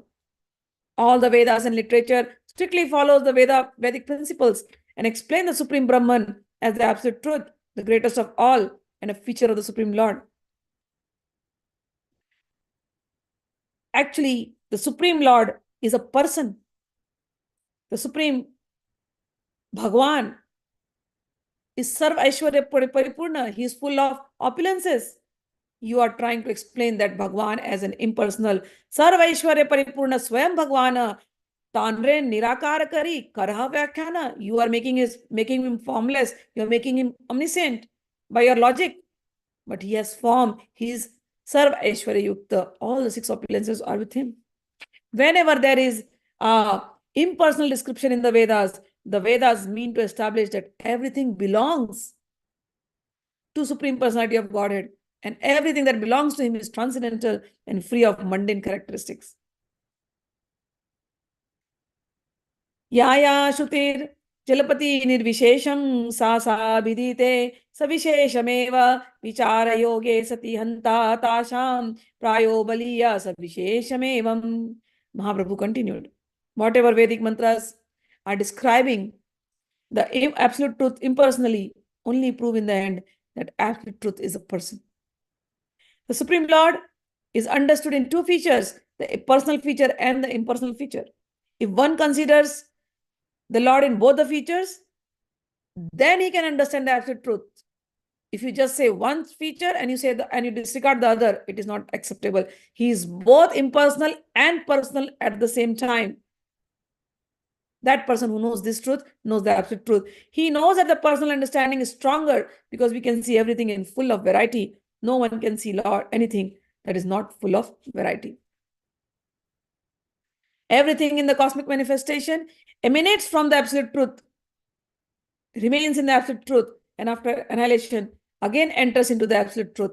A: All the Vedas and literature strictly follows the Vedic principles and explain the Supreme Brahman as the absolute truth, the greatest of all, and a feature of the Supreme Lord. Actually, the Supreme Lord is a person. The Supreme Bhagwan is Sarv Aishwarya Paripurna. He is full of opulences. You are trying to explain that Bhagwan as an impersonal. Sarv Aishwarya Paripurna Swayam Bhagwana Tanre Nirakara Kari Karaha Vyakhyana. You are making him formless. You are making him omniscient by your logic. But he has form. He is Sarv Aishwarya Yukta. All the six opulences are with him. Whenever there is impersonal description in the Vedas, the Vedas mean to establish that everything belongs to Supreme Personality of Godhead, and everything that belongs to Him is transcendental and free of mundane characteristics. Yaya Shutir Jalapati Nirvishesham Sasa Vidite Savisheshameva Vichara Yoge Sati Hanta Tasham Prayo Baliya Savisheshamevam. Mahaprabhu continued. Whatever Vedic mantras are describing the absolute truth impersonally only prove in the end that absolute truth is a person. The Supreme Lord is understood in two features, the personal feature and the impersonal feature. If one considers the Lord in both the features, then he can understand the absolute truth. If you just say one feature and you disregard the other, it is not acceptable. He is both impersonal and personal at the same time. That person who knows this truth knows the absolute truth. He knows that the personal understanding is stronger because we can see everything in full of variety. No one can see anything that is not full of variety. Everything in the cosmic manifestation emanates from the absolute truth, remains in the absolute truth, and after annihilation, again enters into the absolute truth.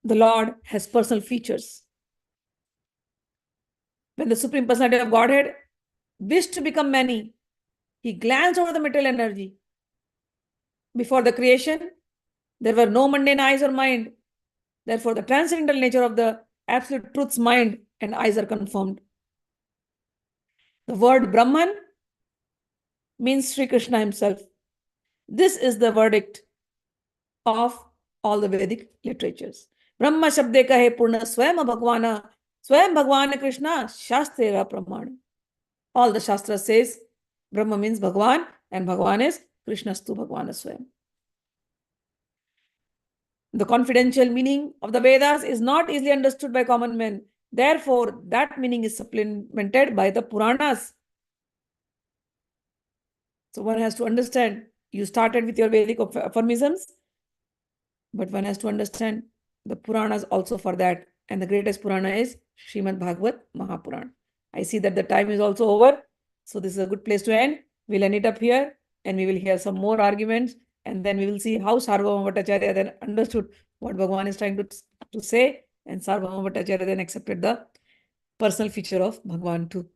A: The Lord has personal features. When the Supreme Personality of Godhead wished to become many, he glanced over the material energy. Before the creation, there were no mundane eyes or mind. Therefore, the transcendental nature of the absolute truth's mind and eyes are confirmed. The word Brahman means Sri Krishna himself. This is the verdict of all the Vedic literatures. Brahma Shabde Kahe Purna Swayam Bhagwana Krishna Shastrera Pramana. All the Shastras says Brahma means Bhagwan and Bhagwan is Krishnastu Bhagwana Swayam. The confidential meaning of the Vedas is not easily understood by common men. Therefore, that meaning is supplemented by the Puranas. So one has to understand, you started with your Vedic aphorisms, but one has to understand the Puranas also for that. And the greatest Purana is Srimad Bhagavad Mahapurana. I see that the time is also over. So this is a good place to end. We'll end it up here and we will hear some more arguments. And then we will see how Sarbhaum Bhattacharya then understood what Bhagavan is trying to say. And Sarbhaum Bhattacharya then accepted the personal feature of Bhagavan too.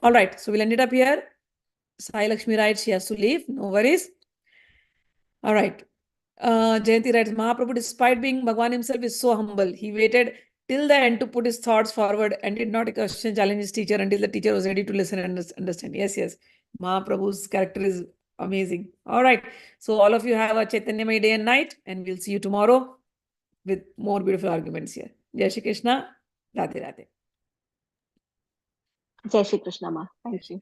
A: All right. So we'll end it up here. Sai Lakshmi writes, she has to leave. No worries. All right. Jayanti writes, Mahaprabhu, despite being Bhagavan himself, is so humble. He waited till the end to put his thoughts forward and did not question challenge his teacher until the teacher was ready to listen and understand. Yes, yes. Mahaprabhu's character is amazing. All right. So all of you have a Chaitanyamay day and night, and we'll see you tomorrow with more beautiful arguments here. Jai Shri Krishna. Radhe Radhe.
B: Jai Shri Krishna, Ma. Thank you.